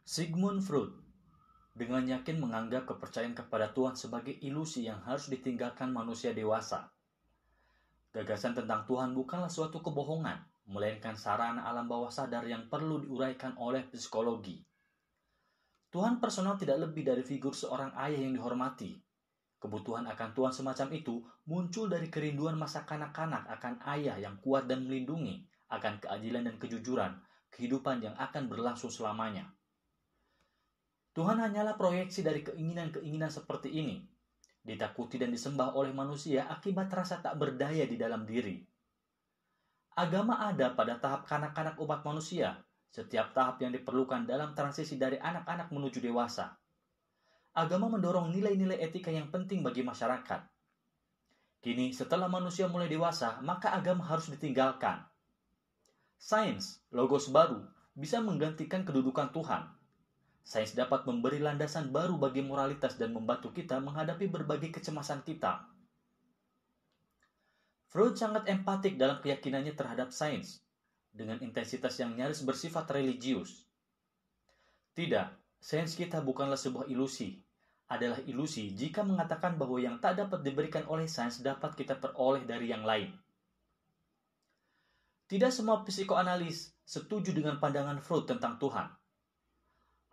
Sigmund Freud dengan yakin menganggap kepercayaan kepada Tuhan sebagai ilusi yang harus ditinggalkan manusia dewasa. Gagasan tentang Tuhan bukanlah suatu kebohongan, melainkan sarana alam bawah sadar yang perlu diuraikan oleh psikologi. Tuhan personal tidak lebih dari figur seorang ayah yang dihormati. Kebutuhan akan Tuhan semacam itu muncul dari kerinduan masa kanak-kanak akan ayah yang kuat dan melindungi, akan keadilan dan kejujuran, kehidupan yang akan berlangsung selamanya. Tuhan hanyalah proyeksi dari keinginan-keinginan seperti ini, ditakuti dan disembah oleh manusia akibat rasa tak berdaya di dalam diri. Agama ada pada tahap kanak-kanak umat manusia, setiap tahap yang diperlukan dalam transisi dari anak-anak menuju dewasa. Agama mendorong nilai-nilai etika yang penting bagi masyarakat. Kini, setelah manusia mulai dewasa, maka agama harus ditinggalkan. Sains, logos baru, bisa menggantikan kedudukan Tuhan. Sains dapat memberi landasan baru bagi moralitas dan membantu kita menghadapi berbagai kecemasan kita. Freud sangat empatik dalam keyakinannya terhadap sains, dengan intensitas yang nyaris bersifat religius. Tidak, sains kita bukanlah sebuah ilusi. Adalah ilusi jika mengatakan bahwa yang tak dapat diberikan oleh sains dapat kita peroleh dari yang lain. Tidak semua psikoanalis setuju dengan pandangan Freud tentang Tuhan.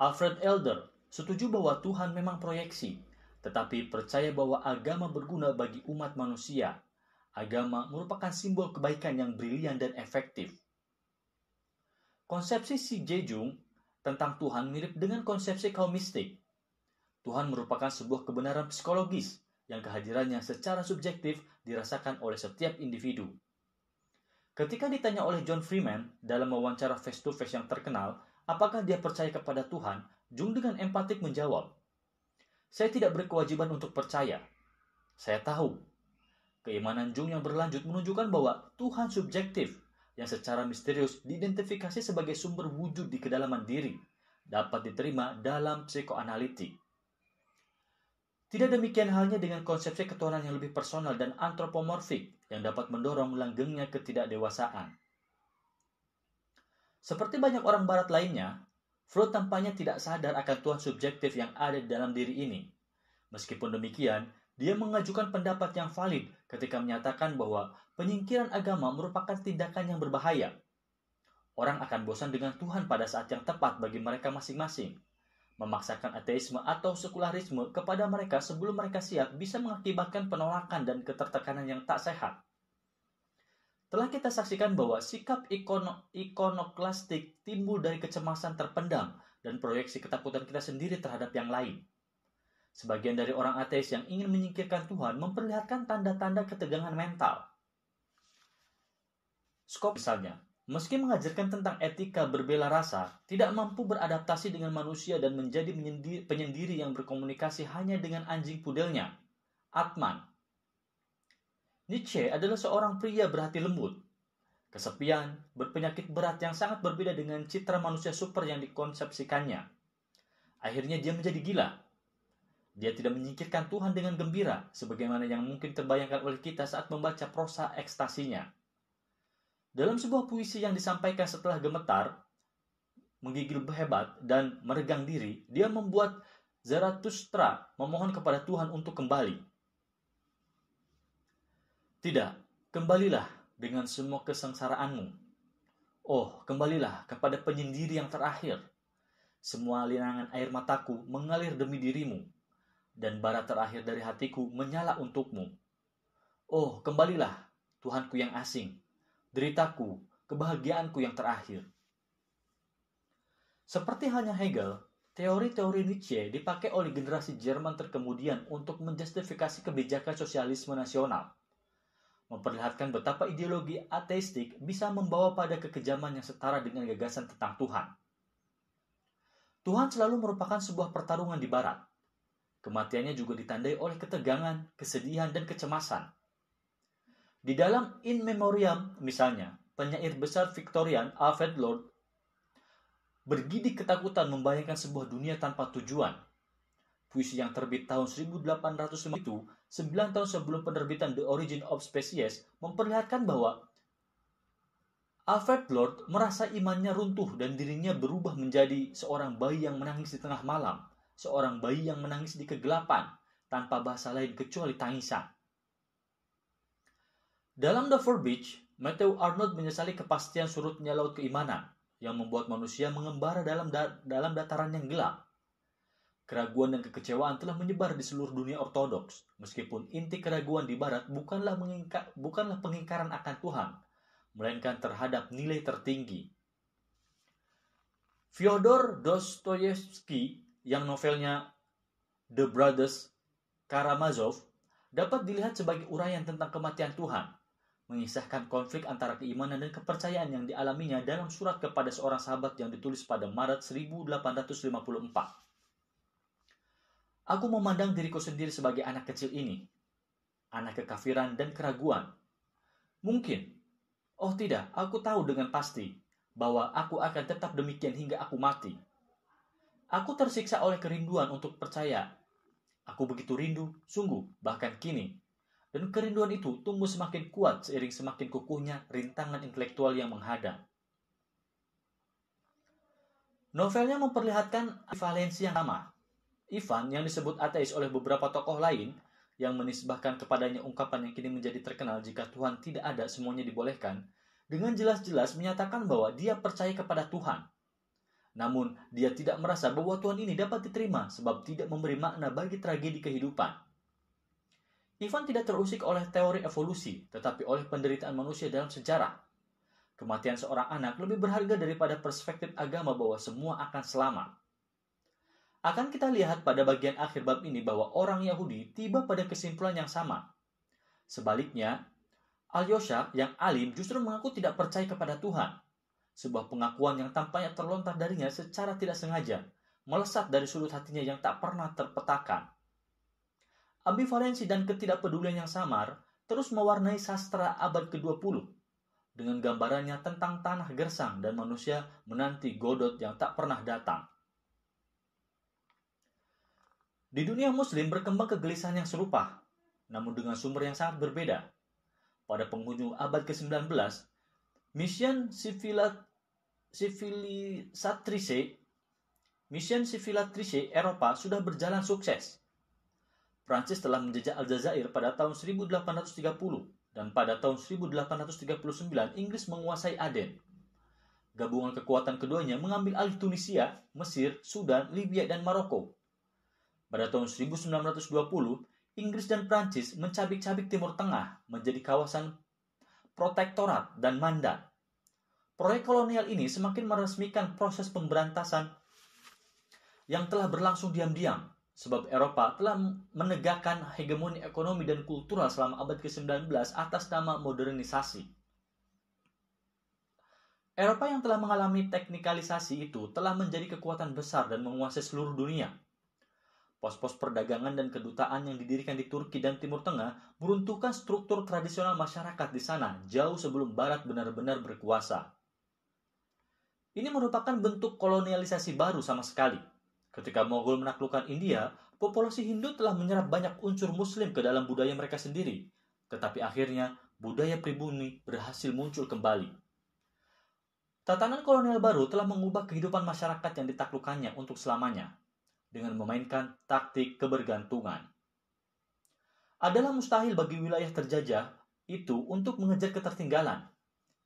Alfred Elder setuju bahwa Tuhan memang proyeksi, tetapi percaya bahwa agama berguna bagi umat manusia. Agama merupakan simbol kebaikan yang brilian dan efektif. Konsepsi Si Jejung tentang Tuhan mirip dengan konsepsi kaum mistik. Tuhan merupakan sebuah kebenaran psikologis yang kehadirannya secara subjektif dirasakan oleh setiap individu. Ketika ditanya oleh John Freeman dalam wawancara face-to-face yang terkenal, apakah dia percaya kepada Tuhan, Jung dengan empatik menjawab, "Saya tidak berkewajiban untuk percaya. Saya tahu." Keimanan Jung yang berlanjut menunjukkan bahwa Tuhan subjektif, yang secara misterius diidentifikasi sebagai sumber wujud di kedalaman diri, dapat diterima dalam psikoanalitik. Tidak demikian halnya dengan konsepsi ketuhanan yang lebih personal dan antropomorfik yang dapat mendorong langgengnya ketidakdewasaan. Seperti banyak orang barat lainnya, Freud tampaknya tidak sadar akan Tuhan subjektif yang ada di dalam diri ini. Meskipun demikian, dia mengajukan pendapat yang valid ketika menyatakan bahwa penyingkiran agama merupakan tindakan yang berbahaya. Orang akan bosan dengan Tuhan pada saat yang tepat bagi mereka masing-masing. Memaksakan ateisme atau sekularisme kepada mereka sebelum mereka siap bisa mengakibatkan penolakan dan ketertekanan yang tak sehat. Telah kita saksikan bahwa sikap ikonoklastik timbul dari kecemasan terpendam dan proyeksi ketakutan kita sendiri terhadap yang lain. Sebagian dari orang ateis yang ingin menyingkirkan Tuhan memperlihatkan tanda-tanda ketegangan mental. Skop misalnya, meski mengajarkan tentang etika berbela rasa, tidak mampu beradaptasi dengan manusia dan menjadi penyendiri yang berkomunikasi hanya dengan anjing pudelnya, Atman. Nietzsche adalah seorang pria berhati lembut, kesepian, berpenyakit berat yang sangat berbeda dengan citra manusia super yang dikonsepsikannya. Akhirnya dia menjadi gila. Dia tidak menyingkirkan Tuhan dengan gembira, sebagaimana yang mungkin terbayangkan oleh kita saat membaca prosa ekstasinya. Dalam sebuah puisi yang disampaikan setelah gemetar, menggigil hebat, dan meregang diri, dia membuat Zarathustra memohon kepada Tuhan untuk kembali. Tidak, kembalilah dengan semua kesengsaraanmu. Oh, kembalilah kepada penyendiri yang terakhir. Semua linangan air mataku mengalir demi dirimu, dan bara terakhir dari hatiku menyala untukmu. Oh, kembalilah, Tuhanku yang asing, deritaku, kebahagiaanku yang terakhir. Seperti halnya Hegel, teori-teori Nietzsche dipakai oleh generasi Jerman terkemudian untuk menjustifikasi kebijakan sosialisme nasional, memperlihatkan betapa ideologi ateistik bisa membawa pada kekejaman yang setara dengan gagasan tentang Tuhan. Tuhan selalu merupakan sebuah pertarungan di barat. Kematiannya juga ditandai oleh ketegangan, kesedihan, dan kecemasan. Di dalam In Memoriam, misalnya, penyair besar Victorian Alfred Lord bergidik ketakutan membayangkan sebuah dunia tanpa tujuan. Puisi yang terbit tahun 1805 itu, 9 tahun sebelum penerbitan The Origin of Species, memperlihatkan bahwa Alfred Lord merasa imannya runtuh dan dirinya berubah menjadi seorang bayi yang menangis di tengah malam, seorang bayi yang menangis di kegelapan, tanpa bahasa lain kecuali tangisan. Dalam The Verbiage, Matthew Arnold menyesali kepastian surutnya laut keimanan yang membuat manusia mengembara dalam dataran yang gelap. Keraguan dan kekecewaan telah menyebar di seluruh dunia ortodoks, meskipun inti keraguan di barat bukanlah pengingkaran akan Tuhan, melainkan terhadap nilai tertinggi. Fyodor Dostoyevsky yang novelnya The Brothers Karamazov dapat dilihat sebagai uraian tentang kematian Tuhan, mengisahkan konflik antara keimanan dan kepercayaan yang dialaminya dalam surat kepada seorang sahabat yang ditulis pada Maret 1854. Aku memandang diriku sendiri sebagai anak kecil ini, anak kekafiran dan keraguan. Mungkin, oh tidak, aku tahu dengan pasti bahwa aku akan tetap demikian hingga aku mati. Aku tersiksa oleh kerinduan untuk percaya. Aku begitu rindu, sungguh, bahkan kini. Dan kerinduan itu tumbuh semakin kuat seiring semakin kukuhnya rintangan intelektual yang menghadang. Novelnya memperlihatkan valensi yang sama. Ivan yang disebut ateis oleh beberapa tokoh lain yang menisbahkan kepadanya ungkapan yang kini menjadi terkenal jika Tuhan tidak ada semuanya dibolehkan, dengan jelas-jelas menyatakan bahwa dia percaya kepada Tuhan. Namun, dia tidak merasa bahwa Tuhan ini dapat diterima sebab tidak memberi makna bagi tragedi kehidupan. Ivan tidak terusik oleh teori evolusi, tetapi oleh penderitaan manusia dalam sejarah. Kematian seorang anak lebih berharga daripada perspektif agama bahwa semua akan selamat. Akan kita lihat pada bagian akhir bab ini bahwa orang Yahudi tiba pada kesimpulan yang sama. Sebaliknya, Alyosha yang alim justru mengaku tidak percaya kepada Tuhan. Sebuah pengakuan yang tampaknya terlontar darinya secara tidak sengaja, melesat dari sudut hatinya yang tak pernah terpetakan. Ambivalensi dan ketidakpedulian yang samar terus mewarnai sastra abad ke-20 dengan gambarannya tentang tanah gersang dan manusia menanti Godot yang tak pernah datang. Di dunia muslim berkembang kegelisahan yang serupa, namun dengan sumber yang sangat berbeda. Pada penghujung abad ke-19, Mission Civilisatrice Eropa sudah berjalan sukses. Prancis telah menjajah Aljazair pada tahun 1830 dan pada tahun 1839 Inggris menguasai Aden. Gabungan kekuatan keduanya mengambil alih Tunisia, Mesir, Sudan, Libya, dan Maroko. Pada tahun 1920, Inggris dan Prancis mencabik-cabik Timur Tengah menjadi kawasan protektorat dan mandat. Proyek kolonial ini semakin meresmikan proses pemberantasan yang telah berlangsung diam-diam, sebab Eropa telah menegakkan hegemoni ekonomi dan kultural selama abad ke-19 atas nama modernisasi. Eropa yang telah mengalami teknikalisasi itu telah menjadi kekuatan besar dan menguasai seluruh dunia. Pos-pos perdagangan dan kedutaan yang didirikan di Turki dan Timur Tengah meruntuhkan struktur tradisional masyarakat di sana jauh sebelum Barat benar-benar berkuasa. Ini merupakan bentuk kolonialisasi baru sama sekali. Ketika Monggol menaklukkan India, populasi Hindu telah menyerap banyak unsur Muslim ke dalam budaya mereka sendiri. Tetapi akhirnya, budaya pribumi berhasil muncul kembali. Tatanan kolonial baru telah mengubah kehidupan masyarakat yang ditaklukkannya untuk selamanya, dengan memainkan taktik kebergantungan. Adalah mustahil bagi wilayah terjajah itu untuk mengejar ketertinggalan.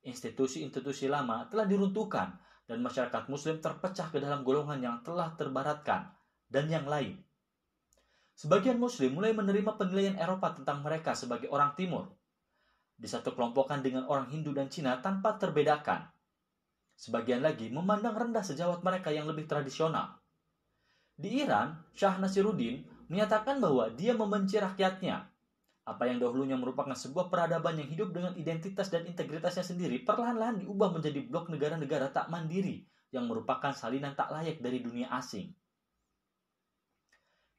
Institusi-institusi lama telah diruntuhkan dan masyarakat Muslim terpecah ke dalam golongan yang telah terbaratkan dan yang lain. Sebagian Muslim mulai menerima penilaian Eropa tentang mereka sebagai orang Timur, disatukelompokkan dengan orang Hindu dan Cina tanpa terbedakan. Sebagian lagi memandang rendah sejawat mereka yang lebih tradisional. Di Iran, Shah Nasiruddin menyatakan bahwa dia membenci rakyatnya. Apa yang dahulunya merupakan sebuah peradaban yang hidup dengan identitas dan integritasnya sendiri perlahan-lahan diubah menjadi blok negara-negara tak mandiri yang merupakan salinan tak layak dari dunia asing.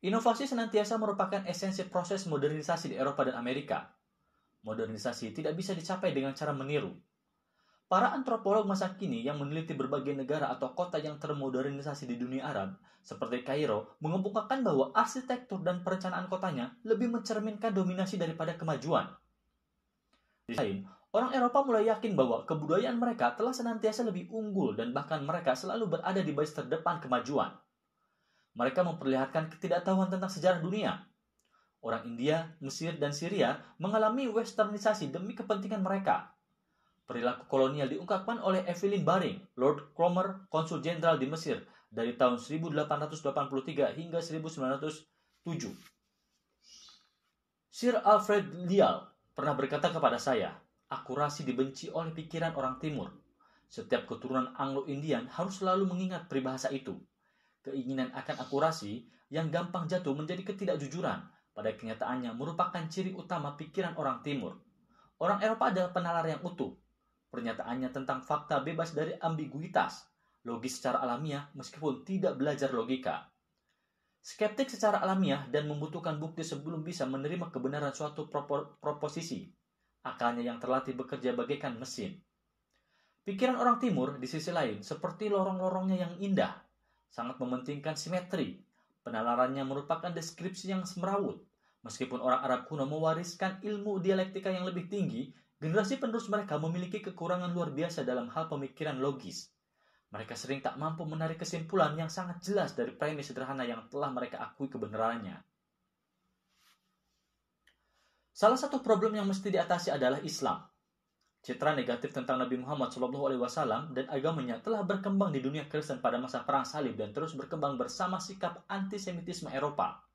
Inovasi senantiasa merupakan esensi proses modernisasi di Eropa dan Amerika. Modernisasi tidak bisa dicapai dengan cara meniru. Para antropolog masa kini yang meneliti berbagai negara atau kota yang termodernisasi di dunia Arab, seperti Kairo, mengemukakan bahwa arsitektur dan perencanaan kotanya lebih mencerminkan dominasi daripada kemajuan. Di sisi lain, Orang Eropa mulai yakin bahwa kebudayaan mereka telah senantiasa lebih unggul dan bahkan mereka selalu berada di baris terdepan kemajuan. Mereka memperlihatkan ketidaktahuan tentang sejarah dunia. Orang India, Mesir, dan Syria mengalami westernisasi demi kepentingan mereka. Perilaku kolonial diungkapkan oleh Evelyn Baring, Lord Cromer, konsul jenderal di Mesir dari tahun 1883 hingga 1907. Sir Alfred Lyall pernah berkata kepada saya, akurasi dibenci oleh pikiran orang Timur. Setiap keturunan Anglo-Indian harus selalu mengingat peribahasa itu. Keinginan akan akurasi yang gampang jatuh menjadi ketidakjujuran pada kenyataannya merupakan ciri utama pikiran orang Timur. Orang Eropa adalah penalar yang utuh. Pernyataannya tentang fakta bebas dari ambiguitas, logis secara alamiah meskipun tidak belajar logika. Skeptik secara alamiah dan membutuhkan bukti sebelum bisa menerima kebenaran suatu proposisi. Akalnya yang terlatih bekerja bagaikan mesin. Pikiran orang Timur di sisi lain seperti lorong-lorongnya yang indah, sangat mementingkan simetri. Penalarannya merupakan deskripsi yang semrawut. Meskipun orang Arab kuno mewariskan ilmu dialektika yang lebih tinggi, generasi penerus mereka memiliki kekurangan luar biasa dalam hal pemikiran logis. Mereka sering tak mampu menarik kesimpulan yang sangat jelas dari premis sederhana yang telah mereka akui kebenarannya. Salah satu problem yang mesti diatasi adalah Islam. Citra negatif tentang Nabi Muhammad SAW dan agamanya telah berkembang di dunia Kristen pada masa Perang Salib dan terus berkembang bersama sikap antisemitisme Eropa.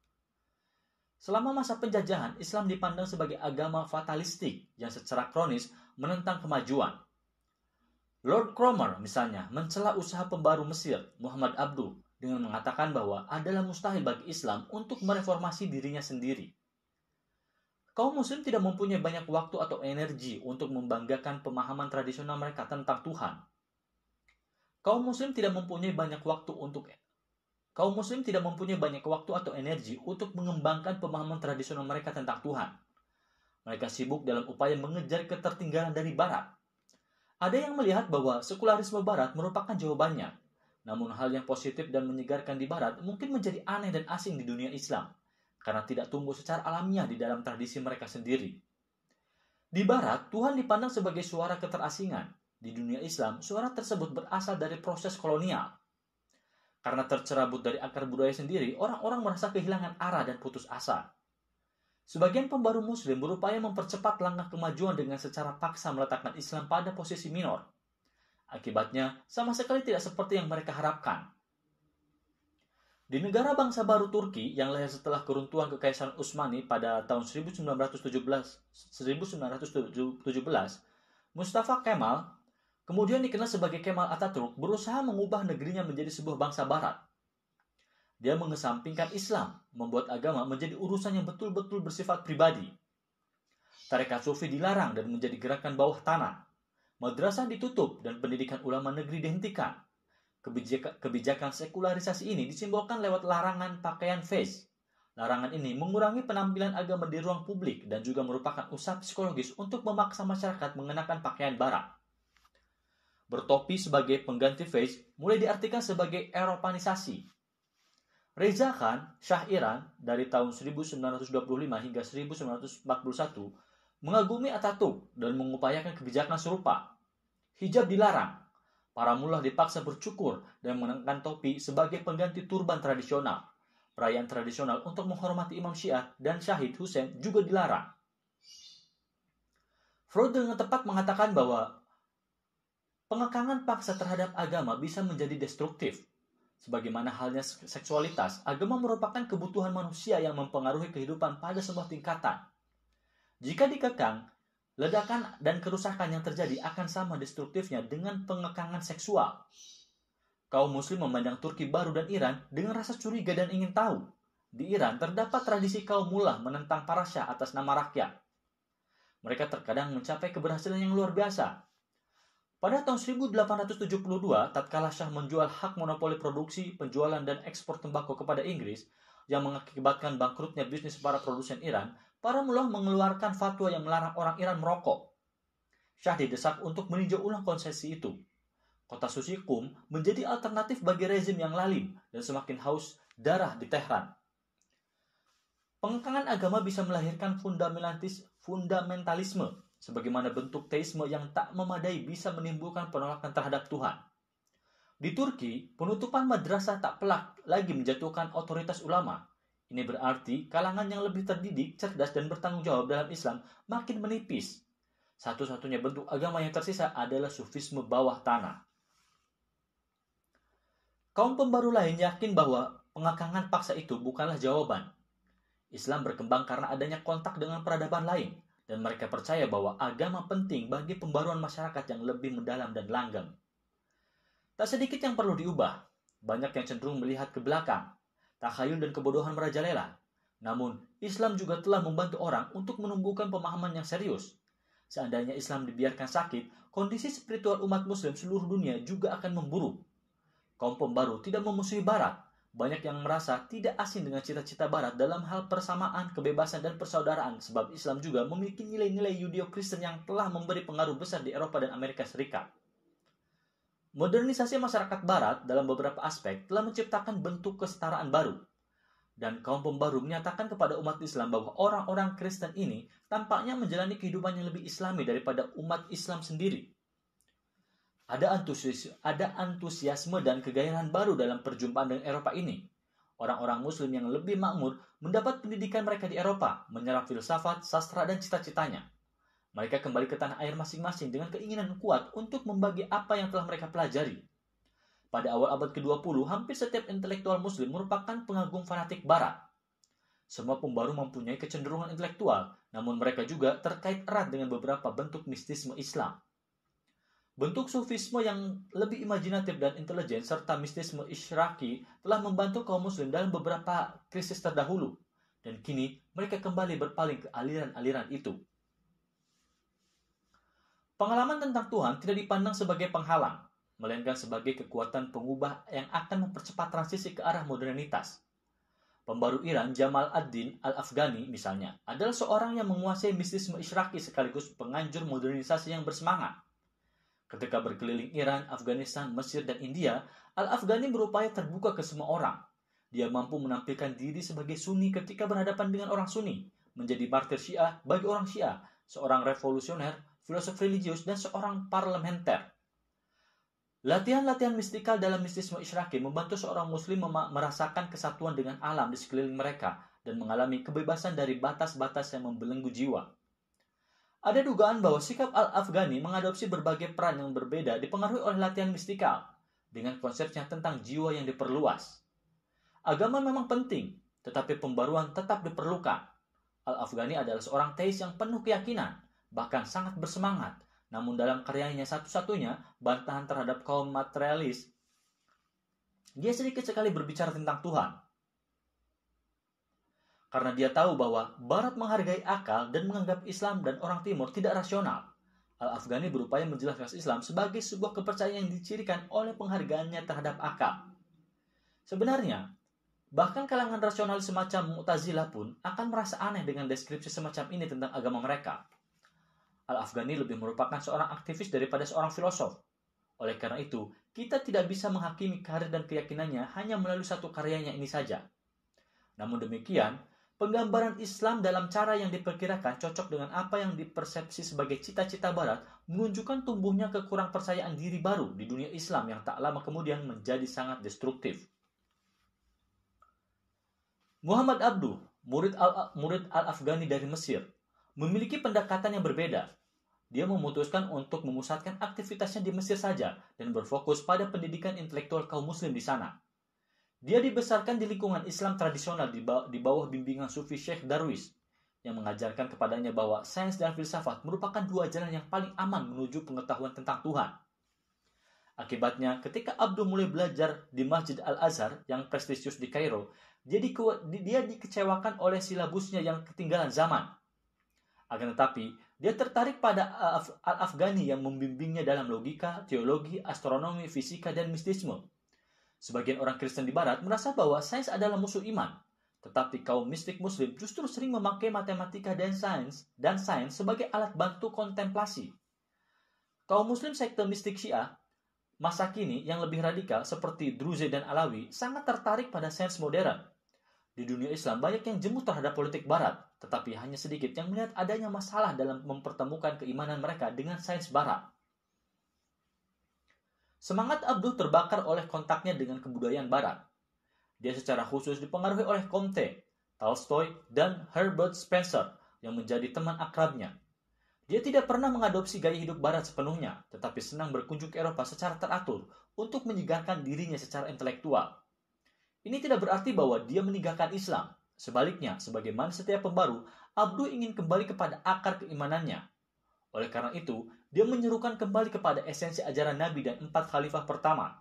Selama masa penjajahan, Islam dipandang sebagai agama fatalistik yang secara kronis menentang kemajuan. Lord Cromer misalnya mencela usaha pembaru Mesir, Muhammad Abduh, dengan mengatakan bahwa adalah mustahil bagi Islam untuk mereformasi dirinya sendiri. Kaum muslim tidak mempunyai banyak waktu atau energi untuk membanggakan pemahaman tradisional mereka tentang Tuhan. Kaum muslim tidak mempunyai banyak waktu atau energi untuk mengembangkan pemahaman tradisional mereka tentang Tuhan. Mereka sibuk dalam upaya mengejar ketertinggalan dari Barat. Ada yang melihat bahwa sekularisme Barat merupakan jawabannya. Namun hal yang positif dan menyegarkan di Barat mungkin menjadi aneh dan asing di dunia Islam, karena tidak tumbuh secara alamiah di dalam tradisi mereka sendiri. Di Barat, Tuhan dipandang sebagai suara keterasingan. Di dunia Islam, suara tersebut berasal dari proses kolonial. Karena tercerabut dari akar budaya sendiri, orang-orang merasa kehilangan arah dan putus asa. Sebagian pembaru Muslim berupaya mempercepat langkah kemajuan dengan secara paksa meletakkan Islam pada posisi minor. Akibatnya, sama sekali tidak seperti yang mereka harapkan. Di negara bangsa baru Turki yang lahir setelah keruntuhan Kekaisaran Utsmani pada tahun 1917, Mustafa Kemal, kemudian dikenal sebagai Kemal Atatürk, berusaha mengubah negerinya menjadi sebuah bangsa barat. Dia mengesampingkan Islam, membuat agama menjadi urusan yang betul-betul bersifat pribadi. Tarekat Sufi dilarang dan menjadi gerakan bawah tanah. Madrasah ditutup dan pendidikan ulama negeri dihentikan. Kebijakan sekularisasi ini disimbolkan lewat larangan pakaian fez. Larangan ini mengurangi penampilan agama di ruang publik dan juga merupakan usaha psikologis untuk memaksa masyarakat mengenakan pakaian barat. Bertopi sebagai pengganti fez mulai diartikan sebagai Eropanisasi. Reza Khan, Shah Iran dari tahun 1925 hingga 1941 mengagumi Atatürk dan mengupayakan kebijakan serupa. Hijab dilarang. Para mullah dipaksa bercukur dan mengenakan topi sebagai pengganti turban tradisional. Perayaan tradisional untuk menghormati Imam Syiah dan Syahid Hussein juga dilarang. Freud dengan tepat mengatakan bahwa pengekangan paksa terhadap agama bisa menjadi destruktif. Sebagaimana halnya seksualitas, agama merupakan kebutuhan manusia yang mempengaruhi kehidupan pada sebuah tingkatan. Jika dikekang, ledakan dan kerusakan yang terjadi akan sama destruktifnya dengan pengekangan seksual. Kaum muslim memandang Turki baru dan Iran dengan rasa curiga dan ingin tahu. Di Iran terdapat tradisi kaum mullah menentang para syah atas nama rakyat. Mereka terkadang mencapai keberhasilan yang luar biasa. Pada tahun 1872, tatkala Syah menjual hak monopoli produksi, penjualan dan ekspor tembakau kepada Inggris yang mengakibatkan bangkrutnya bisnis para produsen Iran, para mullah mengeluarkan fatwa yang melarang orang Iran merokok. Syah didesak untuk meninjau ulang konsesi itu. Kota suci Qum menjadi alternatif bagi rezim yang lalim dan semakin haus darah di Tehran. Pengekangan agama bisa melahirkan fundamentalisme sebagaimana bentuk teisme yang tak memadai bisa menimbulkan penolakan terhadap Tuhan. Di Turki, penutupan madrasah tak pelak lagi menjatuhkan otoritas ulama. Ini berarti kalangan yang lebih terdidik, cerdas, dan bertanggung jawab dalam Islam makin menipis. Satu-satunya bentuk agama yang tersisa adalah sufisme bawah tanah. Kaum pembaru lain yakin bahwa pengakangan paksa itu bukanlah jawaban. Islam berkembang karena adanya kontak dengan peradaban lain, dan mereka percaya bahwa agama penting bagi pembaruan masyarakat yang lebih mendalam dan langgeng. Tak sedikit yang perlu diubah, banyak yang cenderung melihat ke belakang, takhayul dan kebodohan merajalela. Namun, Islam juga telah membantu orang untuk menumbuhkan pemahaman yang serius. Seandainya Islam dibiarkan sakit, kondisi spiritual umat Muslim seluruh dunia juga akan memburuk. Kaum pembaru tidak memusuhi Barat. Banyak yang merasa tidak asing dengan cita-cita Barat dalam hal persamaan, kebebasan, dan persaudaraan, sebab Islam juga memiliki nilai-nilai Yudeo-Kristen yang telah memberi pengaruh besar di Eropa dan Amerika Serikat. Modernisasi masyarakat Barat dalam beberapa aspek telah menciptakan bentuk kesetaraan baru. Dan kaum pembaru menyatakan kepada umat Islam bahwa orang-orang Kristen ini tampaknya menjalani kehidupan yang lebih Islami daripada umat Islam sendiri. Ada antusiasme dan kegairahan baru dalam perjumpaan dengan Eropa ini. Orang-orang Muslim yang lebih makmur mendapat pendidikan mereka di Eropa, menyerap filsafat, sastra, dan cita-citanya. Mereka kembali ke tanah air masing-masing dengan keinginan kuat untuk membagi apa yang telah mereka pelajari. Pada awal abad ke-20, hampir setiap intelektual Muslim merupakan pengagum fanatik Barat. Semua pembaru mempunyai kecenderungan intelektual, namun mereka juga terkait erat dengan beberapa bentuk mistisme Islam. Bentuk sufisme yang lebih imajinatif dan intelijen serta mistisme isyraqi telah membantu kaum Muslim dalam beberapa krisis terdahulu, dan kini mereka kembali berpaling ke aliran-aliran itu. Pengalaman tentang Tuhan tidak dipandang sebagai penghalang, melainkan sebagai kekuatan pengubah yang akan mempercepat transisi ke arah modernitas. Pembaru Iran Jamal ad-Din al-Afghani misalnya adalah seorang yang menguasai mistisme isyraqi sekaligus penganjur modernisasi yang bersemangat. Ketika berkeliling Iran, Afghanistan, Mesir, dan India, al-Afghani berupaya terbuka ke semua orang. Dia mampu menampilkan diri sebagai Sunni ketika berhadapan dengan orang Sunni, menjadi martir Syiah bagi orang Syiah, seorang revolusioner, filosof religius, dan seorang parlementer. Latihan-latihan mistikal dalam mistisme isyraqi membantu seorang muslim merasakan kesatuan dengan alam di sekeliling mereka dan mengalami kebebasan dari batas-batas yang membelenggu jiwa. Ada dugaan bahwa sikap al-Afghani mengadopsi berbagai peran yang berbeda dipengaruhi oleh latihan mistikal, dengan konsepnya tentang jiwa yang diperluas. Agama memang penting, tetapi pembaruan tetap diperlukan. Al-Afghani adalah seorang teis yang penuh keyakinan, bahkan sangat bersemangat. Namun dalam karyanya satu-satunya, bantahan terhadap kaum materialis, dia sedikit sekali berbicara tentang Tuhan. Karena dia tahu bahwa Barat menghargai akal dan menganggap Islam dan orang Timur tidak rasional. Al-Afghani berupaya menjelaskan Islam sebagai sebuah kepercayaan yang dicirikan oleh penghargaannya terhadap akal. Sebenarnya, bahkan kalangan rasionalis semacam Mu'tazilah pun akan merasa aneh dengan deskripsi semacam ini tentang agama mereka. Al-Afghani lebih merupakan seorang aktivis daripada seorang filosof. Oleh karena itu, kita tidak bisa menghakimi karir dan keyakinannya hanya melalui satu karyanya ini saja. Namun demikian, penggambaran Islam dalam cara yang diperkirakan cocok dengan apa yang dipersepsi sebagai cita-cita Barat menunjukkan tumbuhnya kekurangpercayaan diri baru di dunia Islam yang tak lama kemudian menjadi sangat destruktif. Muhammad Abduh, murid Al-Afghani dari Mesir, memiliki pendekatan yang berbeda. Dia memutuskan untuk memusatkan aktivitasnya di Mesir saja dan berfokus pada pendidikan intelektual kaum muslim di sana. Dia dibesarkan di lingkungan Islam tradisional di bawah bimbingan Sufi Syekh Darwish yang mengajarkan kepadanya bahwa sains dan filsafat merupakan dua jalan yang paling aman menuju pengetahuan tentang Tuhan. Akibatnya, ketika Abduh mulai belajar di Masjid Al-Azhar yang prestisius di Kairo, dia dikecewakan oleh silabusnya yang ketinggalan zaman. Akan tetapi, dia tertarik pada Al-Afghani yang membimbingnya dalam logika, teologi, astronomi, fisika, dan mistisme. Sebagian orang Kristen di Barat merasa bahwa sains adalah musuh iman, tetapi kaum mistik Muslim justru sering memakai matematika dan sains sebagai alat bantu kontemplasi. Kaum Muslim sekte mistik Syiah masa kini yang lebih radikal seperti Druze dan Alawi sangat tertarik pada sains modern. Di dunia Islam banyak yang jemu terhadap politik Barat, tetapi hanya sedikit yang melihat adanya masalah dalam mempertemukan keimanan mereka dengan sains barat. Semangat Abduh terbakar oleh kontaknya dengan kebudayaan barat. Dia secara khusus dipengaruhi oleh Comte, Tolstoy, dan Herbert Spencer yang menjadi teman akrabnya. Dia tidak pernah mengadopsi gaya hidup barat sepenuhnya, tetapi senang berkunjung ke Eropa secara teratur untuk menyegarkan dirinya secara intelektual. Ini tidak berarti bahwa dia meninggalkan Islam. Sebaliknya, sebagaimana setiap pembaru, Abduh ingin kembali kepada akar keimanannya. Oleh karena itu, dia menyerukan kembali kepada esensi ajaran Nabi dan 4 khalifah pertama.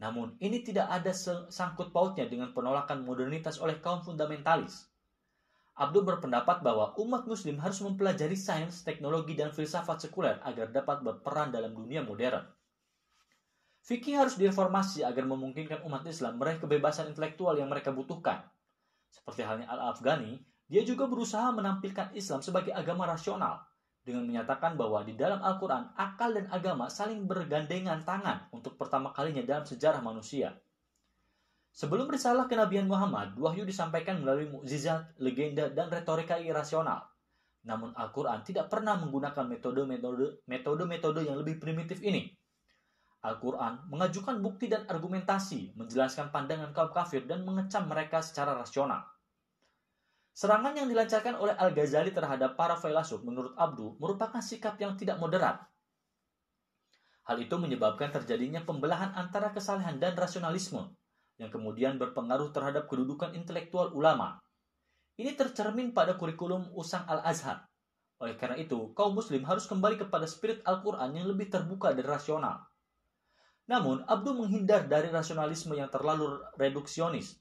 Namun, ini tidak ada sangkut pautnya dengan penolakan modernitas oleh kaum fundamentalis. Abduh berpendapat bahwa umat muslim harus mempelajari sains, teknologi, dan filsafat sekuler agar dapat berperan dalam dunia modern. Fikih harus direformasi agar memungkinkan umat Islam meraih kebebasan intelektual yang mereka butuhkan. Seperti halnya Al-Afghani, dia juga berusaha menampilkan Islam sebagai agama rasional, dengan menyatakan bahwa di dalam Al-Quran, akal dan agama saling bergandengan tangan untuk pertama kalinya dalam sejarah manusia. Sebelum risalah kenabian Muhammad, wahyu disampaikan melalui mukjizat, legenda, dan retorika irasional. Namun Al-Quran tidak pernah menggunakan metode-metode yang lebih primitif ini. Al-Quran mengajukan bukti dan argumentasi, menjelaskan pandangan kaum kafir dan mengecam mereka secara rasional. Serangan yang dilancarkan oleh Al-Ghazali terhadap para filsuf menurut Abduh merupakan sikap yang tidak moderat. Hal itu menyebabkan terjadinya pembelahan antara kesalehan dan rasionalisme, yang kemudian berpengaruh terhadap kedudukan intelektual ulama. Ini tercermin pada kurikulum Usang Al-Azhar. Oleh karena itu, kaum muslim harus kembali kepada spirit Al-Quran yang lebih terbuka dan rasional. Namun, Abduh menghindar dari rasionalisme yang terlalu reduksionis.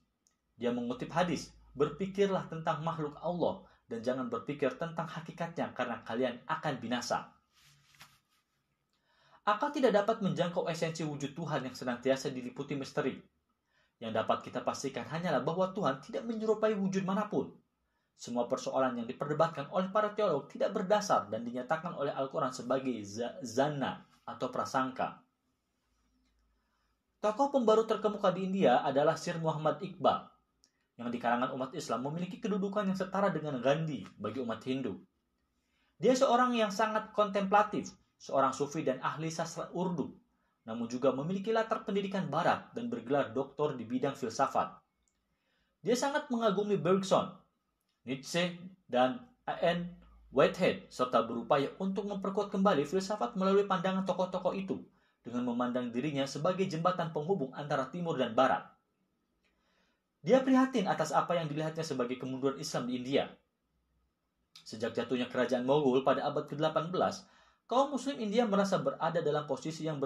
Dia mengutip hadis, berpikirlah tentang makhluk Allah dan jangan berpikir tentang hakikatnya karena kalian akan binasa. Akal tidak dapat menjangkau esensi wujud Tuhan yang senantiasa diliputi misteri. Yang dapat kita pastikan hanyalah bahwa Tuhan tidak menyerupai wujud manapun. Semua persoalan yang diperdebatkan oleh para teolog tidak berdasar dan dinyatakan oleh Al-Quran sebagai zanna atau prasangka. Tokoh pembaru terkemuka di India adalah Sir Muhammad Iqbal, yang di kalangan umat Islam memiliki kedudukan yang setara dengan Gandhi bagi umat Hindu. Dia seorang yang sangat kontemplatif, seorang sufi dan ahli sastra Urdu, namun juga memiliki latar pendidikan barat dan bergelar doktor di bidang filsafat. Dia sangat mengagumi Bergson, Nietzsche, dan A.N. Whitehead, serta berupaya untuk memperkuat kembali filsafat melalui pandangan tokoh-tokoh itu, dengan memandang dirinya sebagai jembatan penghubung antara timur dan barat. Dia prihatin atas apa yang dilihatnya sebagai kemunduran Islam di India. Sejak jatuhnya kerajaan Mogul pada abad ke-18, kaum muslim India merasa berada dalam posisi yang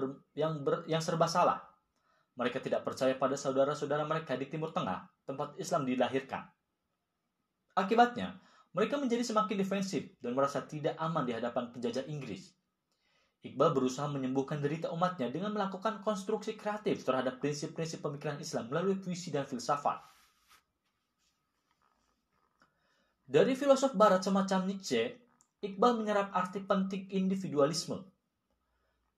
serba salah. Mereka tidak percaya pada saudara-saudara mereka di Timur Tengah, tempat Islam dilahirkan. Akibatnya, mereka menjadi semakin defensif dan merasa tidak aman di hadapan penjajah Inggris. Iqbal berusaha menyembuhkan derita umatnya dengan melakukan konstruksi kreatif terhadap prinsip-prinsip pemikiran Islam melalui puisi dan filsafat. Dari filosof barat semacam Nietzsche, Iqbal menyerap arti penting individualisme.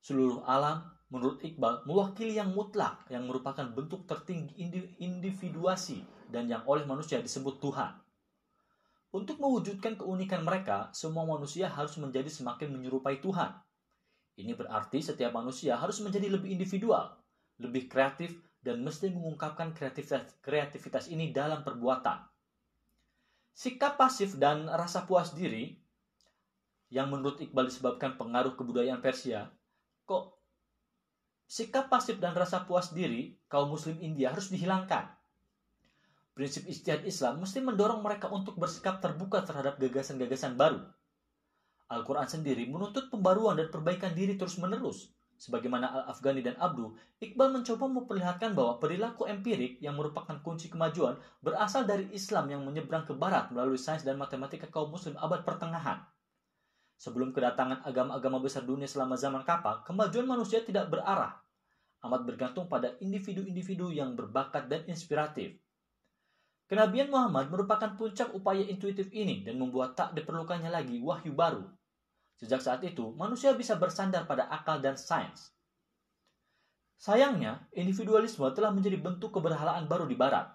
Seluruh alam, menurut Iqbal, mewakili yang mutlak yang merupakan bentuk tertinggi individuasi dan yang oleh manusia disebut Tuhan. Untuk mewujudkan keunikan mereka, semua manusia harus menjadi semakin menyerupai Tuhan. Ini berarti setiap manusia harus menjadi lebih individual, lebih kreatif, dan mesti mengungkapkan kreativitas ini dalam perbuatan. Sikap pasif dan rasa puas diri, yang menurut Iqbal disebabkan pengaruh kebudayaan Persia, sikap pasif dan rasa puas diri kaum muslim India harus dihilangkan. Prinsip ijtihad Islam mesti mendorong mereka untuk bersikap terbuka terhadap gagasan-gagasan baru. Al-Quran sendiri menuntut pembaruan dan perbaikan diri terus-menerus. Sebagaimana Al-Afghani dan Abduh, Iqbal mencoba memperlihatkan bahwa perilaku empirik yang merupakan kunci kemajuan berasal dari Islam yang menyeberang ke barat melalui sains dan matematika kaum muslim abad pertengahan. Sebelum kedatangan agama-agama besar dunia selama zaman Kapak, kemajuan manusia tidak berarah, amat bergantung pada individu-individu yang berbakat dan inspiratif. Kenabian Muhammad merupakan puncak upaya intuitif ini dan membuat tak diperlukannya lagi wahyu baru. Sejak saat itu, manusia bisa bersandar pada akal dan sains. Sayangnya, individualisme telah menjadi bentuk keberhalaan baru di barat,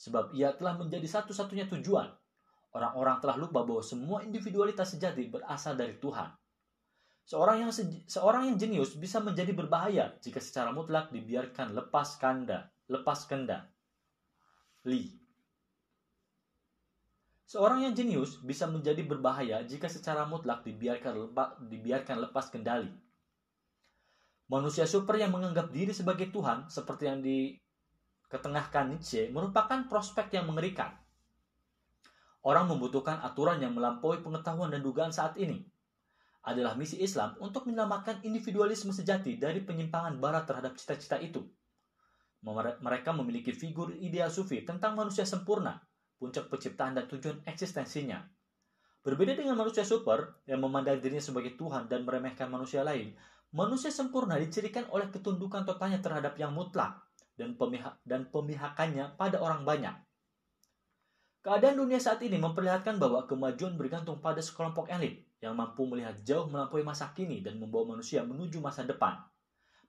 sebab ia telah menjadi satu-satunya tujuan. Orang-orang telah lupa bahwa semua individualitas sejati berasal dari Tuhan. Seorang yang jenius bisa menjadi berbahaya jika secara mutlak dibiarkan lepas kendali. Seorang yang jenius bisa menjadi berbahaya jika secara mutlak dibiarkan lepas kendali. Manusia super yang menganggap diri sebagai Tuhan, seperti yang diketengahkan Nietzsche, merupakan prospek yang mengerikan. Orang membutuhkan aturan yang melampaui pengetahuan dan dugaan saat ini. Adalah misi Islam untuk menyelamatkan individualisme sejati dari penyimpangan barat terhadap cita-cita itu. Mereka memiliki figur ideal sufi tentang manusia sempurna, puncak penciptaan dan tujuan eksistensinya. Berbeda dengan manusia super yang memandang dirinya sebagai Tuhan dan meremehkan manusia lain, manusia sempurna dicirikan oleh ketundukan totalnya terhadap yang mutlak dan pemihakannya pada orang banyak. Keadaan dunia saat ini memperlihatkan bahwa kemajuan bergantung pada sekelompok elit yang mampu melihat jauh melampaui masa kini dan membawa manusia menuju masa depan.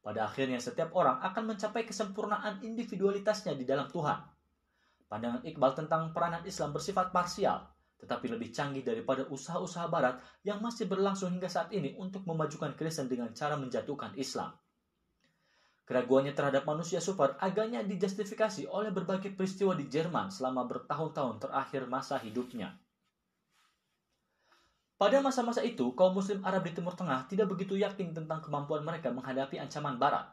Pada akhirnya setiap orang akan mencapai kesempurnaan individualitasnya di dalam Tuhan. Pandangan Iqbal tentang peranan Islam bersifat parsial, tetapi lebih canggih daripada usaha-usaha Barat yang masih berlangsung hingga saat ini untuk memajukan Kristen dengan cara menjatuhkan Islam. Keraguannya terhadap manusia super agaknya dijustifikasi oleh berbagai peristiwa di Jerman selama bertahun-tahun terakhir masa hidupnya. Pada masa-masa itu, kaum muslim Arab di Timur Tengah tidak begitu yakin tentang kemampuan mereka menghadapi ancaman Barat.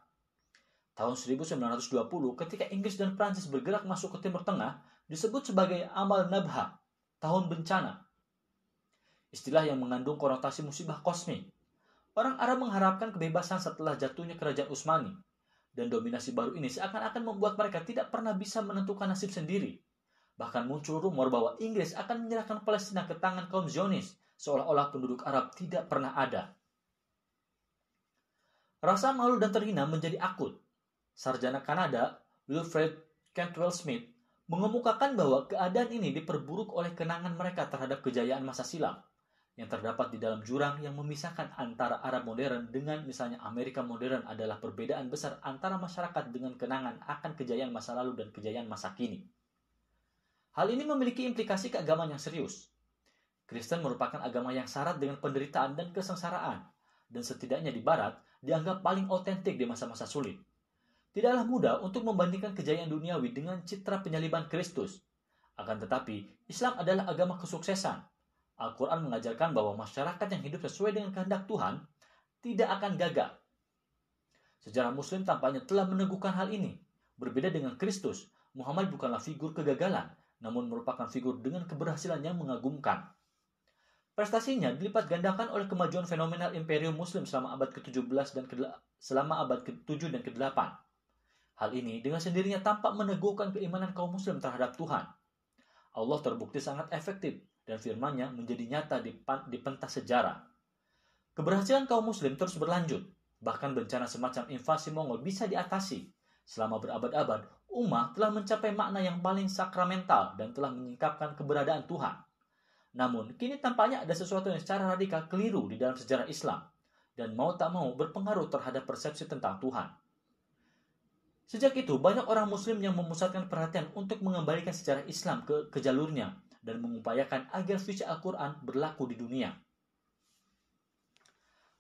Tahun 1920, ketika Inggris dan Prancis bergerak masuk ke Timur Tengah, disebut sebagai Amal Nabha, tahun bencana. Istilah yang mengandung konotasi musibah kosmik. Orang Arab mengharapkan kebebasan setelah jatuhnya kerajaan Utsmani, dan dominasi baru ini seakan-akan membuat mereka tidak pernah bisa menentukan nasib sendiri. Bahkan muncul rumor bahwa Inggris akan menyerahkan Palestina ke tangan kaum Zionis, seolah-olah penduduk Arab tidak pernah ada. Rasa malu dan terhina menjadi akut. Sarjana Kanada, Wilfred Cantwell Smith, mengemukakan bahwa keadaan ini diperburuk oleh kenangan mereka terhadap kejayaan masa silam yang terdapat di dalam jurang yang memisahkan antara Arab modern dengan misalnya Amerika modern adalah perbedaan besar antara masyarakat dengan kenangan akan kejayaan masa lalu dan kejayaan masa kini. Hal ini memiliki implikasi keagamaan yang serius. Kristen merupakan agama yang syarat dengan penderitaan dan kesengsaraan, dan setidaknya di Barat dianggap paling otentik di masa-masa sulit. Tidaklah mudah untuk membandingkan kejayaan duniawi dengan citra penyaliban Kristus. Akan tetapi, Islam adalah agama kesuksesan. Al-Quran mengajarkan bahwa masyarakat yang hidup sesuai dengan kehendak Tuhan tidak akan gagal. Sejarah Muslim tampaknya telah meneguhkan hal ini. Berbeda dengan Kristus, Muhammad bukanlah figur kegagalan, namun merupakan figur dengan keberhasilan yang mengagumkan. Prestasinya dilipat gandakan oleh kemajuan fenomenal Imperium Muslim selama abad ke-17 dan selama abad ke-7 dan ke-8. Hal ini dengan sendirinya tampak meneguhkan keimanan kaum muslim terhadap Tuhan. Allah terbukti sangat efektif dan firman-Nya menjadi nyata di pentas sejarah. Keberhasilan kaum muslim terus berlanjut, bahkan bencana semacam invasi Mongol bisa diatasi. Selama berabad-abad, ummah telah mencapai makna yang paling sakramental dan telah menyingkapkan keberadaan Tuhan. Namun, kini tampaknya ada sesuatu yang secara radikal keliru di dalam sejarah Islam dan mau tak mau berpengaruh terhadap persepsi tentang Tuhan. Sejak itu, banyak orang muslim yang memusatkan perhatian untuk mengembalikan sejarah Islam ke jalurnya dan mengupayakan agar visi Al-Quran berlaku di dunia.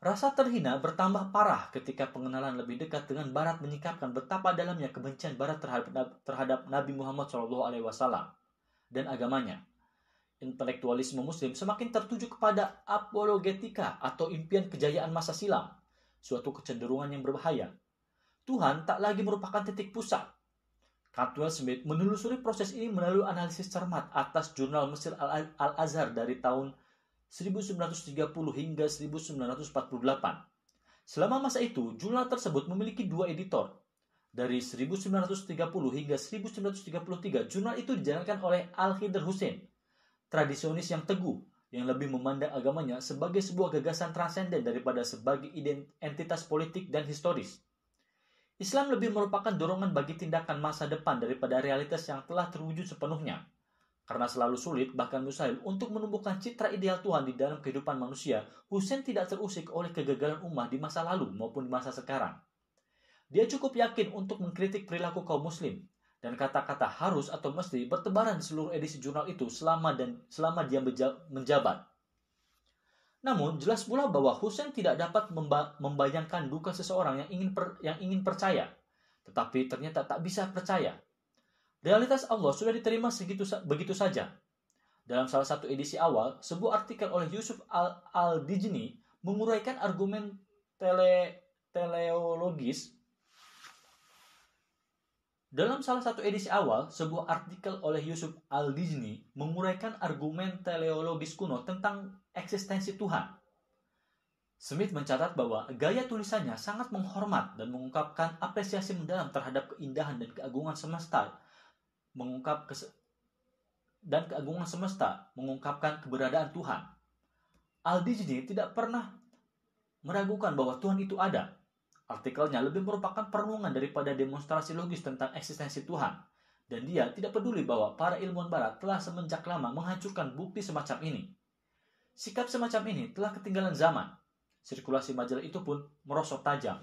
Rasa terhina bertambah parah ketika pengenalan lebih dekat dengan Barat menyikapkan betapa dalamnya kebencian Barat terhadap Nabi Muhammad SAW dan agamanya. Intelektualisme muslim semakin tertuju kepada apologetika atau impian kejayaan masa silam, suatu kecenderungan yang berbahaya. Tuhan tak lagi merupakan titik pusat. Cantwell Smith menelusuri proses ini melalui analisis cermat atas jurnal Mesir Al-Azhar dari tahun 1930 hingga 1948. Selama masa itu, jurnal tersebut memiliki 2 editor. Dari 1930 hingga 1933, jurnal itu dijalankan oleh Al-Khidr Hussein, tradisionis yang teguh, yang lebih memandang agamanya sebagai sebuah gagasan transenden daripada sebagai entitas politik dan historis. Islam lebih merupakan dorongan bagi tindakan masa depan daripada realitas yang telah terwujud sepenuhnya. Karena selalu sulit, bahkan mustahil, untuk menumbuhkan citra ideal Tuhan di dalam kehidupan manusia, Hussein tidak terusik oleh kegagalan ummah di masa lalu maupun di masa sekarang. Dia cukup yakin untuk mengkritik perilaku kaum muslim, dan kata-kata harus atau mesti bertebaran di seluruh edisi jurnal itu selama dia menjabat. Namun jelas pula bahwa Hussein tidak dapat membayangkan duka seseorang yang ingin percaya, tetapi ternyata tak bisa percaya. Realitas Allah sudah diterima begitu saja. Dalam salah satu edisi awal, sebuah artikel oleh Yusuf al-Dijni menguraikan argumen teleologis. Dalam salah satu edisi awal, sebuah artikel oleh Yusuf al-Dijni menguraikan argumen teleologis kuno tentang eksistensi Tuhan. Smith mencatat bahwa gaya tulisannya sangat menghormat dan mengungkapkan apresiasi mendalam terhadap keindahan dan keagungan semesta, mengungkapkan keberadaan Tuhan. Al-Dijni tidak pernah meragukan bahwa Tuhan itu ada. Artikelnya lebih merupakan perenungan daripada demonstrasi logis tentang eksistensi Tuhan, dan dia tidak peduli bahwa para ilmuwan barat telah semenjak lama menghancurkan bukti semacam ini. Sikap semacam ini telah ketinggalan zaman. Sirkulasi majalah itu pun merosot tajam.